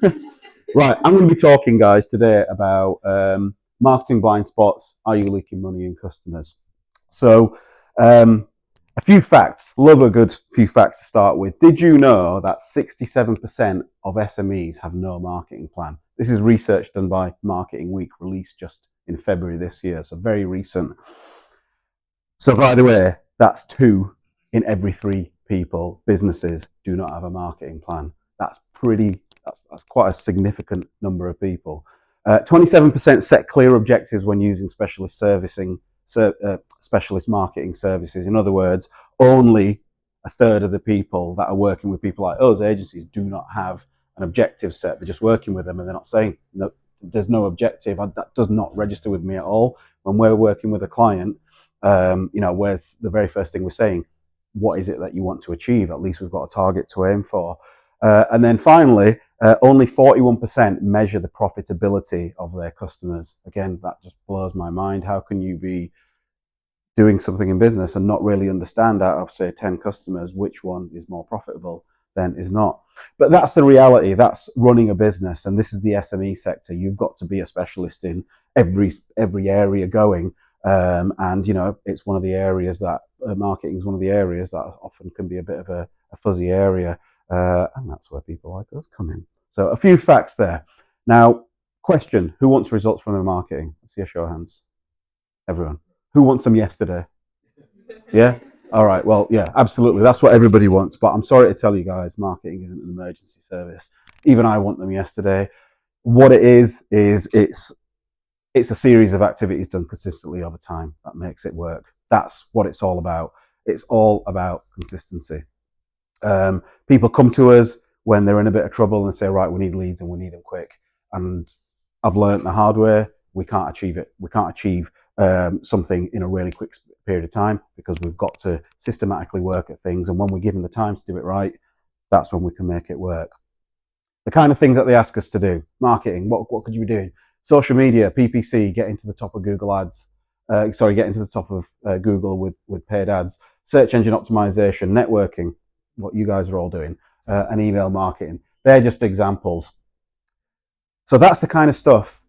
Right, I'm going to be talking, guys, today about marketing blind spots. Are you leaking money in customers? So, um, a few facts. Love a good few facts to start with. Did you know that 67% of SMEs have no marketing plan? This is research done by Marketing Week, released just in February this year, so very recent. So, by the way, that's 2 in every 3 businesses do not have a marketing plan. That's pretty. That's quite a significant number of people. 27% set clear objectives when using specialist marketing services. In other words, only a third of the people that are working with people like us, agencies, do not have an objective set. They're just working with them and they're not saying, no, there's no objective. That does not register with me at all. When we're working with a client, where the very first thing we're saying, what is it that you want to achieve? At least we've got a target to aim for. And then finally, only 41% measure the profitability of their customers. Again, that just blows my mind. How can you be doing something in business and not really understand out of, say, 10 customers, which one is more profitable than is not? But that's the reality. That's running a business. And this is the SME sector. You've got to be a specialist in every area going. And it's one of the areas that marketing is one of the areas that often can be a bit of a fuzzy area, and that's where people like us come in. So a few facts there. Now, question: who wants results from their marketing? Let's see a show of hands. Everyone. Who wants them yesterday? Yeah. All right. Well, yeah, absolutely. That's what everybody wants. But I'm sorry to tell you guys, marketing isn't an emergency service. Even I want them yesterday. What it is it's a series of activities done consistently over time that makes it work. That's what it's all about. It's all about consistency. People come to us when they're in a bit of trouble and say, right, we need leads and we need them quick. And I've learned the hard way, we can't achieve it. We can't achieve something in a really quick period of time because we've got to systematically work at things. And when we're given the time to do it right, that's when we can make it work. The kind of things that they ask us to do: marketing, what could you be doing? Social media, PPC, get into the top of Google ads. Get into the top of Google with paid ads. Search engine optimization, networking, what you guys are all doing, and email marketing. They're just examples. So that's the kind of stuff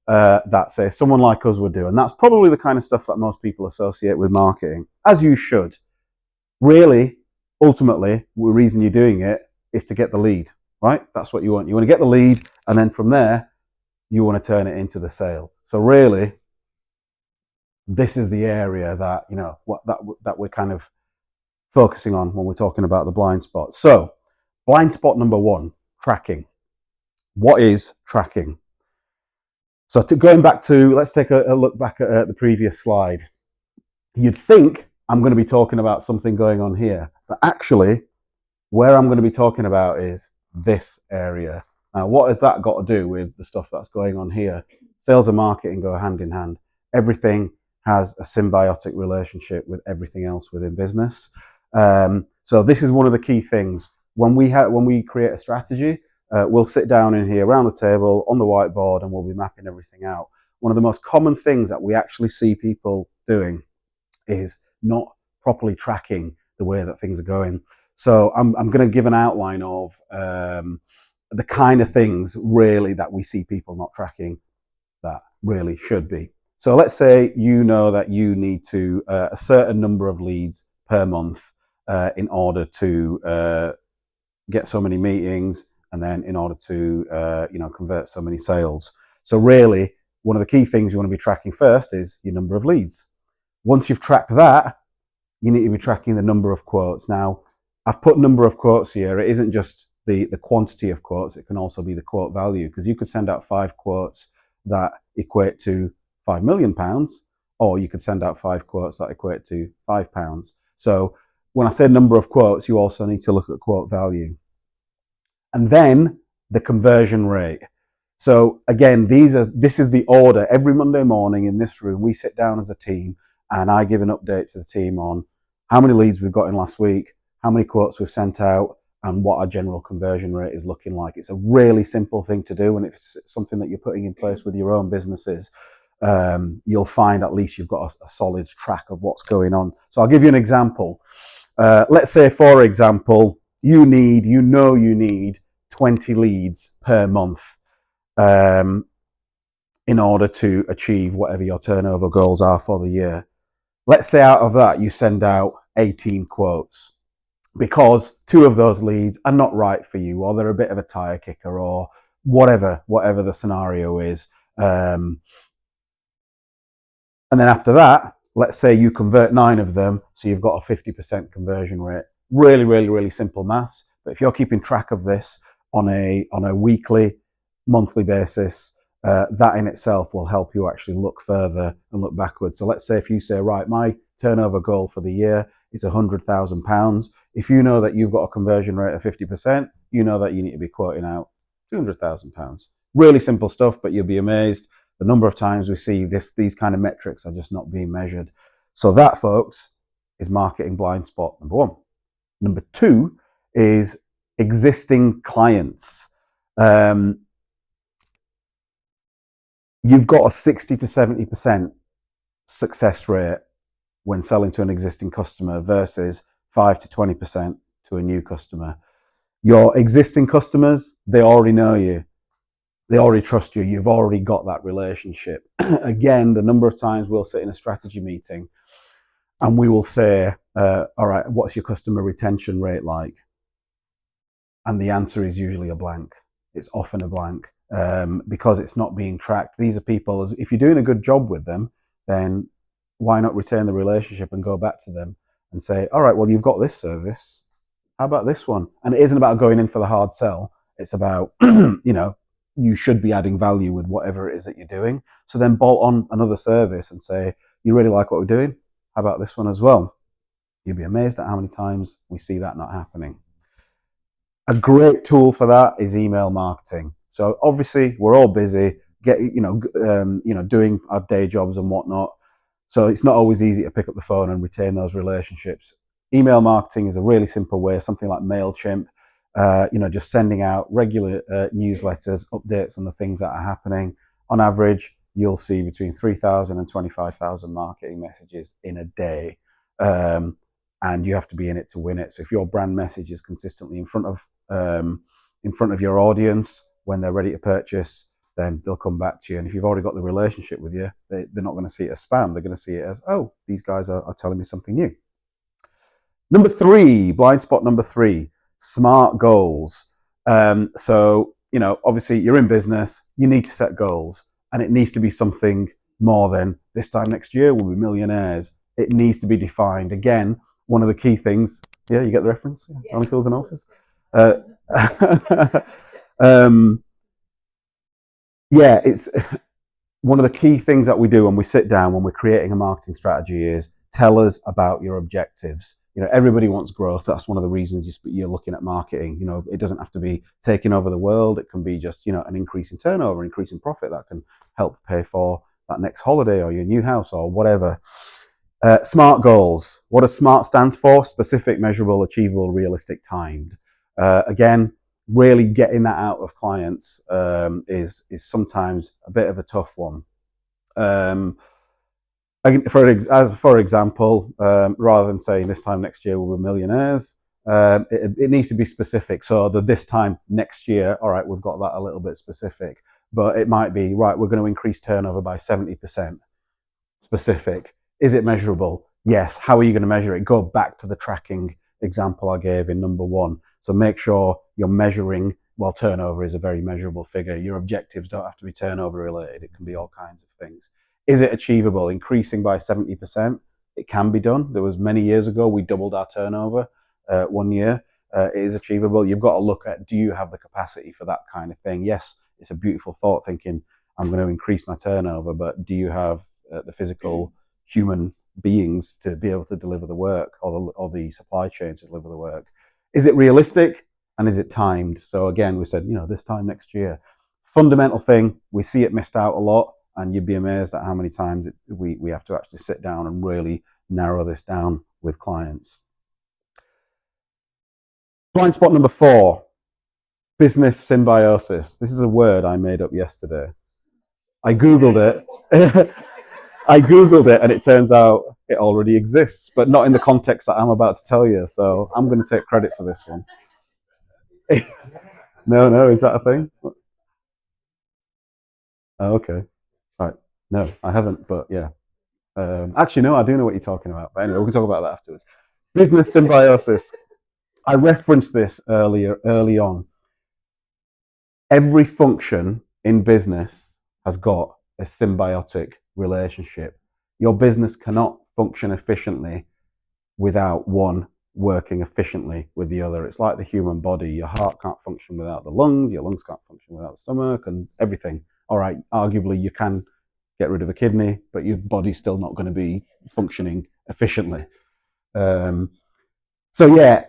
that, say, someone like us would do. And that's probably the kind of stuff that most people associate with marketing, as you should. Really, ultimately, the reason you're doing it is to get the lead, right? That's what you want. You want to get the lead, and then from there, you want to turn it into the sale. So really, this is the area that that we're kind of focusing on when we're talking about the blind spot. So, blind spot number 1: tracking. What is tracking? So, going back to, let's take a look back at the previous slide. You'd think I'm going to be talking about something going on here, but actually, where I'm going to be talking about is this area. Now, what has that got to do with the stuff that's going on here? Sales and marketing go hand in hand. Everything has a symbiotic relationship with everything else within business. So this is one of the key things. When we create a strategy, we'll sit down in here around the table on the whiteboard and we'll be mapping everything out. One of the most common things that we actually see people doing is not properly tracking the way that things are going. So I'm going to give an outline of the kind of things really that we see people not tracking that really should be. So let's say you know that you need to a certain number of leads per month in order to get so many meetings, and then in order to convert so many sales. So really, one of the key things you want to be tracking first is your number of leads. Once you've tracked that, you need to be tracking the number of quotes. Now, I've put number of quotes here. It isn't just the quantity of quotes, it can also be the quote value, because you could send out 5 quotes that equate to £5 million, or you could send out 5 quotes that equate to £5. So when I say number of quotes, you also need to look at quote value. And then the conversion rate. So again, this is the order. Every Monday morning in this room, we sit down as a team and I give an update to the team on how many leads we've got in last week, how many quotes we've sent out, and what our general conversion rate is looking like. It's a really simple thing to do, and if it's something that you're putting in place with your own businesses, you'll find at least you've got a solid track of what's going on. So I'll give you an example. Let's say, for example, you need 20 leads per month in order to achieve whatever your turnover goals are for the year. Let's say out of that you send out 18 quotes because 2 of those leads are not right for you, or they're a bit of a tire kicker, or whatever the scenario is. And then after that, let's say you convert 9 of them, so you've got a 50% conversion rate. Really, really, really simple maths. But if you're keeping track of this on a weekly, monthly basis, that in itself will help you actually look further and look backwards. So let's say if you say, right, my turnover goal for the year is £100,000. If you know that you've got a conversion rate of 50%, you know that you need to be quoting out £200,000. Really simple stuff, but you'll be amazed the number of times we see these kind of metrics are just not being measured. So that, folks, is marketing blind spot number 1. Number 2 is existing clients. You've got a 60 to 70% success rate when selling to an existing customer versus 5 to 20% to a new customer. Your existing customers, they already know you. They already trust you. You've already got that relationship. Again, the number of times we'll sit in a strategy meeting and we will say, all right, what's your customer retention rate like? And the answer is usually a blank. It's often a blank because it's not being tracked. These are people, if you're doing a good job with them, then why not retain the relationship and go back to them and say, all right, well, you've got this service. How about this one? And it isn't about going in for the hard sell. It's about, you should be adding value with whatever it is that you're doing. So then bolt on another service and say, you really like what we're doing? How about this one as well? You'll be amazed at how many times we see that not happening. A great tool for that is email marketing. So obviously we're all busy, doing our day jobs and whatnot. So it's not always easy to pick up the phone and retain those relationships. Email marketing is a really simple way, something like MailChimp, just sending out regular newsletters, updates on the things that are happening. On average, you'll see between 3,000 and 25,000 marketing messages in a day. And you have to be in it to win it. So if your brand message is consistently in front of your audience when they're ready to purchase, then they'll come back to you. And if you've already got the relationship with you, they're not going to see it as spam. They're going to see it as, oh, these guys are telling me something new. Number 3, blind spot number 3, smart goals. So, obviously you're in business, you need to set goals, and it needs to be something more than this time next year we'll be millionaires. It needs to be defined. Again, one of the key things, yeah, you get the reference? Yeah. Only Phil's analysis? It's one of the key things that we do when we sit down, when we're creating a marketing strategy is tell us about your objectives. Everybody wants growth. That's one of the reasons you're looking at marketing. It doesn't have to be taking over the world. It can be just, an increase in turnover, increase in profit that can help pay for that next holiday or your new house or whatever. Smart goals. What does SMART stand for? Specific, measurable, achievable, realistic, timed. Again, really getting that out of clients is sometimes a bit of a tough one. For example, rather than saying this time next year we'll be millionaires, it needs to be specific. So this time next year, all right, we've got that a little bit specific, but it might be, right, we're going to increase turnover by 70%. Specific. Is it measurable? Yes. How are you going to measure it? Go back to the tracking example I gave in number 1. So make sure you're measuring. Well, turnover is a very measurable figure. Your objectives don't have to be turnover related. It can be all kinds of things. Is it achievable? Increasing by 70%? It can be done. There was many years ago, we doubled our turnover 1 year. It is achievable. You've got to look at, do you have the capacity for that kind of thing? Yes, it's a beautiful thought thinking, I'm going to increase my turnover, but do you have the physical human beings to be able to deliver the work or the supply chain to deliver the work? Is it realistic and is it timed? So again, we said, this time next year. Fundamental thing, we see it missed out a lot, and you'd be amazed at how many times we have to actually sit down and really narrow this down with clients. Blind spot number 4, business symbiosis. This is a word I made up yesterday. I Googled it. And it turns out it already exists, but not in the context that I'm about to tell you. So I'm going to take credit for this one. No, is that a thing? Oh, okay. Right. No, I haven't, but yeah. Actually, no, I do know what you're talking about. But anyway, we can talk about that afterwards. Business symbiosis. I referenced this early on. Every function in business has got a symbiotic relationship. Your business cannot function efficiently without one working efficiently with the other. It's like the human body. Your heart can't function without the lungs, your lungs can't function without the stomach, and everything. All right, arguably you can get rid of a kidney, but your body's still not going to be functioning efficiently. Um, so yeah,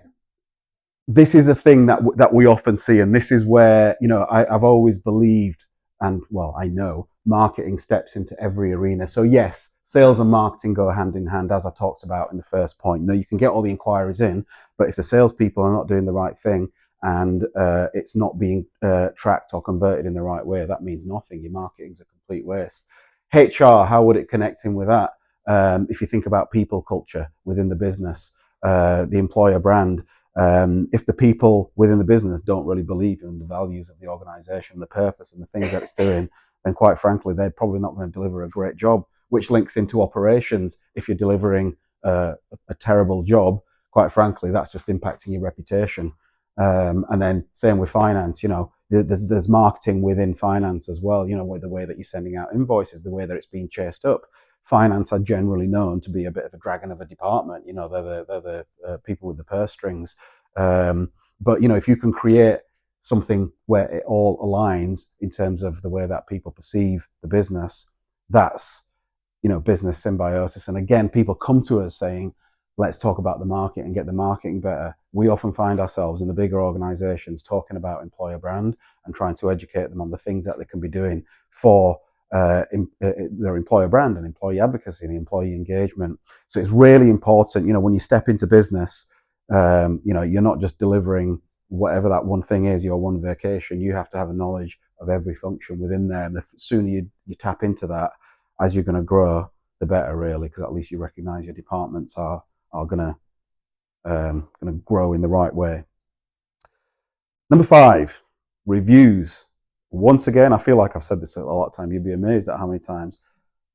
this is a thing that we often see, and this is where I've always believed, and well, I know marketing steps into every arena. So yes, sales and marketing go hand in hand, as I talked about in the first point. You can get all the inquiries in, but if the salespeople are not doing the right thing and it's not being tracked or converted in the right way, that means nothing. Your marketing's a complete waste. HR, how would it connect in with that? If you think about people culture within the business, the employer brand, if the people within the business don't really believe in the values of the organization, the purpose and the things that it's doing, then quite frankly, they're probably not going to deliver a great job, which links into operations. If you're delivering a terrible job, quite frankly, that's just impacting your reputation. And then same with finance, there's marketing within finance as well, with the way that you're sending out invoices, the way that it's being chased up. Finance are generally known to be a bit of a dragon of a department. They're the people with the purse strings. But if you can create something where it all aligns in terms of the way that people perceive the business, that's business symbiosis. And again, people come to us saying, let's talk about the market and get the marketing better. We often find ourselves in the bigger organizations talking about employer brand and trying to educate them on the things that they can be doing for their employer brand and employee advocacy and employee engagement. So it's really important, when you step into business, you're not just delivering whatever that one thing is, your one vacation. You have to have a knowledge of every function within there. And the sooner you tap into that, as you're going to grow, the better, really, because at least you recognize your departments are going to grow in the right way. Number 5, reviews. Once again, I feel like I've said this a lot of time. You'd be amazed at how many times.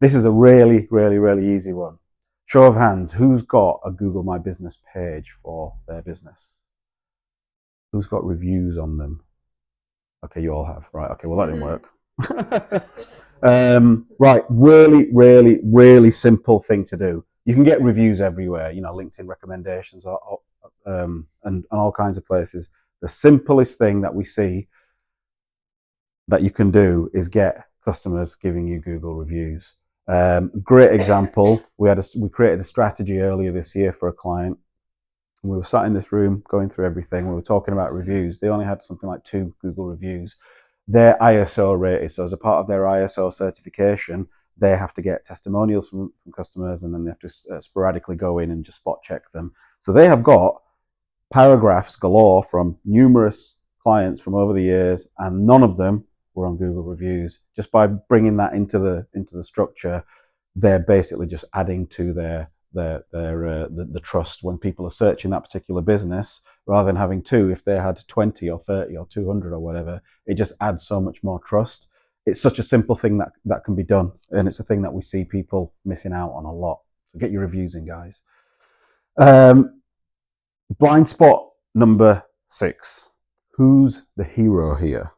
This is a really, really, really easy one. Show of hands, who's got a Google My Business page for their business? Who's got reviews on them? Okay, you all have. Right, okay, well, that didn't work. Right, really, really, really simple thing to do. You can get reviews everywhere, LinkedIn recommendations and all kinds of places. The simplest thing that we see that you can do is get customers giving you Google reviews. Great example. We created a strategy earlier this year for a client. And we were sat in this room going through everything. We were talking about reviews. They only had something like 2 Google reviews. They're ISO rated, so as a part of their ISO certification, they have to get testimonials from customers, and then they have to sporadically go in and just spot check them. So they have got paragraphs galore from numerous clients from over the years, and none of them were on Google reviews. Just by bringing that into the structure, they're basically just adding to the trust when people are searching that particular business, rather than having 2. If they had 20 or 30 or 200 or whatever, it just adds so much more trust. It's such a simple thing that can be done, and it's a thing that we see people missing out on a lot. So get your reviews in, guys. Blind spot number 6. Who's the hero here?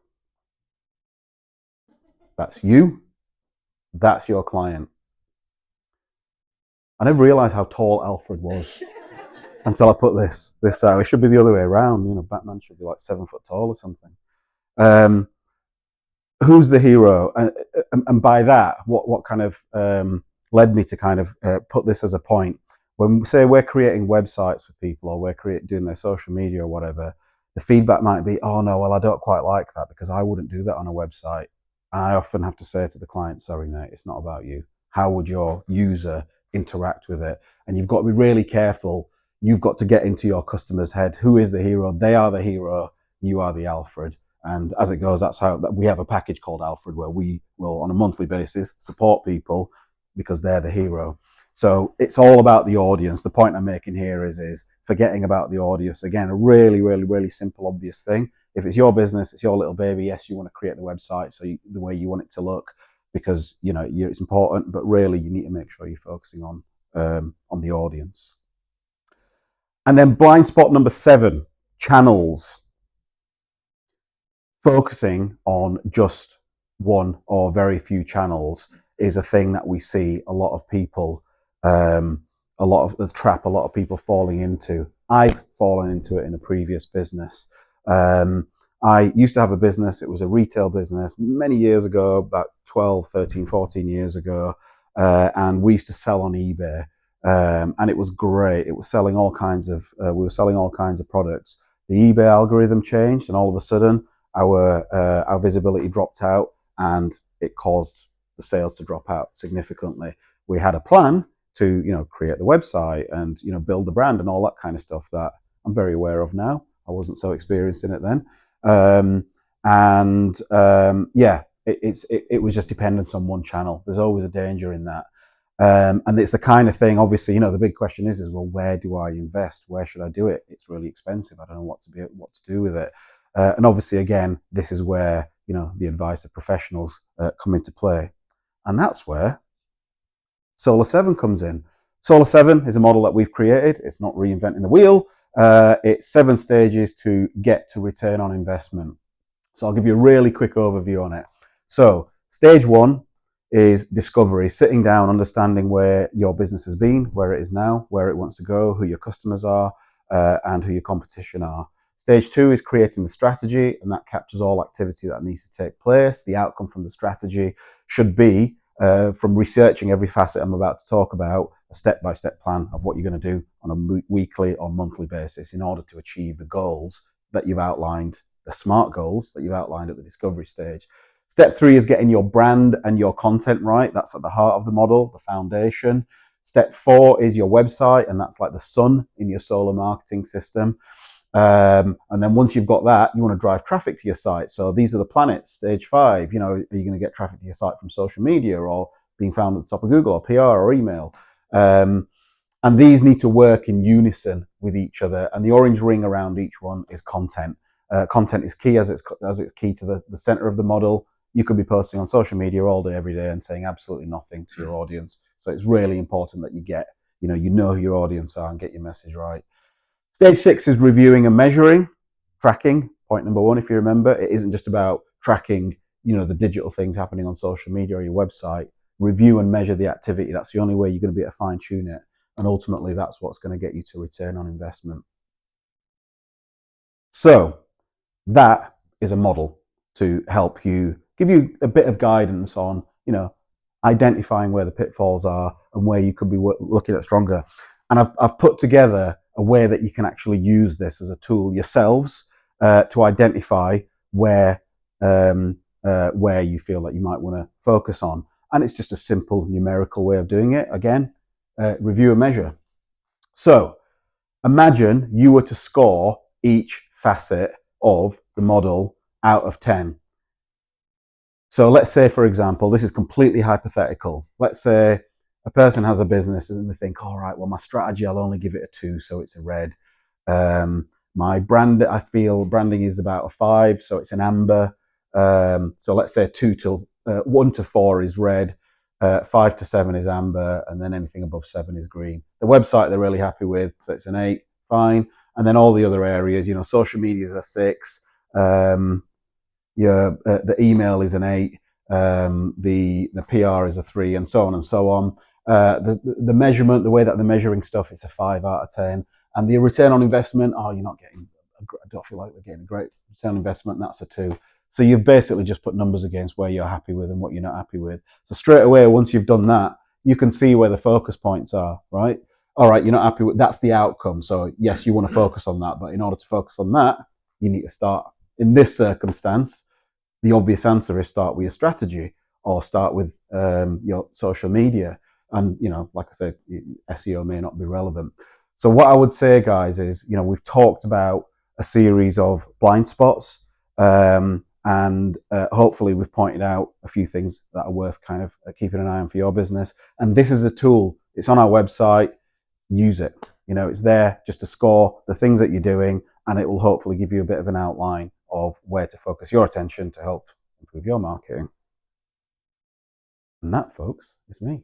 That's you. That's your client. I never realized how tall Alfred was until I put this out. It should be the other way around. Batman should be like 7 foot tall or something. Who's the hero? And by that, what kind of led me to kind of put this as a point. When we say we're creating websites for people, or we're doing their social media or whatever, the feedback might be, oh no, well, I don't quite like that because I wouldn't do that on a website. And I often have to say to the client, sorry, mate, it's not about you. How would your user interact with it? And you've got to be really careful. You've got to get into your customer's head. Who is the hero? They are the hero. You are the Alfred. And as it goes, that's how we have a package called Alfred, where we will, on a monthly basis, support people because they're the hero. So it's all about the audience. The point I'm making here is forgetting about the audience. Again, a really, really, really simple, obvious thing. if it's your business, it's your little baby, yes, you want to create the website the way you want it to look, because it's important, but really you need to make sure you're focusing on the audience. And then blind spot number 7, channels. Focusing on just one or very few channels is a thing that we see a lot of people, a lot of the trap, a lot of people falling into. I've fallen into it in a previous business. I used to have a business. It was a retail business many years ago, about 12, 13, 14 years ago. And we used to sell on eBay. And it was great. It was selling all kinds of, we were selling all kinds of products. The eBay algorithm changed, and all of a sudden our visibility dropped out, and it caused the sales to drop out significantly. We had a plan to, create the website and, build the brand and all that kind of stuff that I'm very aware of now. I wasn't so experienced in it then. It was just dependence on one channel. There's always a danger in that. And it's the kind of thing, obviously, the big question is, well, where do I invest? Where should I do it? It's really expensive. I don't know what to do with it. And obviously, again, this is where, the advice of professionals come into play. And that's where Solar 7 comes in. Solar 7 is a model that we've created. It's not reinventing the wheel. It's 7 stages to get to return on investment. So I'll give you a really quick overview on it. So stage 1 is discovery, sitting down, understanding where your business has been, where it is now, where it wants to go, who your customers are, and who your competition are. Stage 2 is creating the strategy, and that captures all activity that needs to take place. The outcome from the strategy should be, from researching every facet I'm about to talk about, a step-by-step plan of what you're going to do on a weekly or monthly basis in order to achieve the goals that you've outlined, the SMART goals that you've outlined at the discovery stage. Step 3 is getting your brand and your content right. That's at the heart of the model, the foundation. Step 4 is your website, and that's like the sun in your solar marketing system. And then once you've got that, you want to drive traffic to your site. So these are the planets. Stage 5, are you going to get traffic to your site from social media or being found at the top of Google or PR or email? And these need to work in unison with each other. And the orange ring around each one is content. Content is key as it's key to the center of the model. You could be posting on social media all day, every day, and saying absolutely nothing to your audience. So it's really important that you know who your audience are and get your message right. Stage 6 is reviewing and measuring, tracking. Point number 1, if you remember, it isn't just about tracking, the digital things happening on social media or your website. Review and measure the activity. That's the only way you're going to be able to fine tune it. And ultimately, that's what's going to get you to return on investment. So that is a model to help give you a bit of guidance on, identifying where the pitfalls are and where you could be looking at stronger. And I've put together a way that you can actually use this as a tool yourselves to identify where you feel that you might want to focus on. And it's just a simple numerical way of doing it. Again, review and measure. So imagine you were to score each facet of the model out of 10. So let's say, for example, this is completely hypothetical. Let's say a person has a business and they think, all right, well, my strategy, I'll only give it a 2, so it's a red. My brand, I feel branding is about a 5, so it's an amber. So let's say 1 to 4 is red, 5 to 7 is amber, and then anything above 7 is green. The website they're really happy with, so it's an 8, fine. And then all the other areas, social media is a 6. The email is an 8, the PR is a 3, and so on and so on. The measurement, the way that they're measuring stuff, it's a 5 out of 10. And the return on investment, you're not getting, I don't feel like they're getting a great return on investment, that's a 2. So you've basically just put numbers against where you're happy with and what you're not happy with. So straight away, once you've done that, you can see where the focus points are, right? All right, you're not happy with, that's the outcome. So yes, you want to focus on that, but in order to focus on that, you need to start, in this circumstance, the obvious answer is start with your strategy or start with your social media. And, like I said, SEO may not be relevant. So what I would say, guys, is, we've talked about a series of blind spots, and hopefully we've pointed out a few things that are worth kind of keeping an eye on for your business. And this is a tool. It's on our website. Use it. It's there just to score the things that you're doing, and it will hopefully give you a bit of an outline of where to focus your attention to help improve your marketing. And that, folks, is me.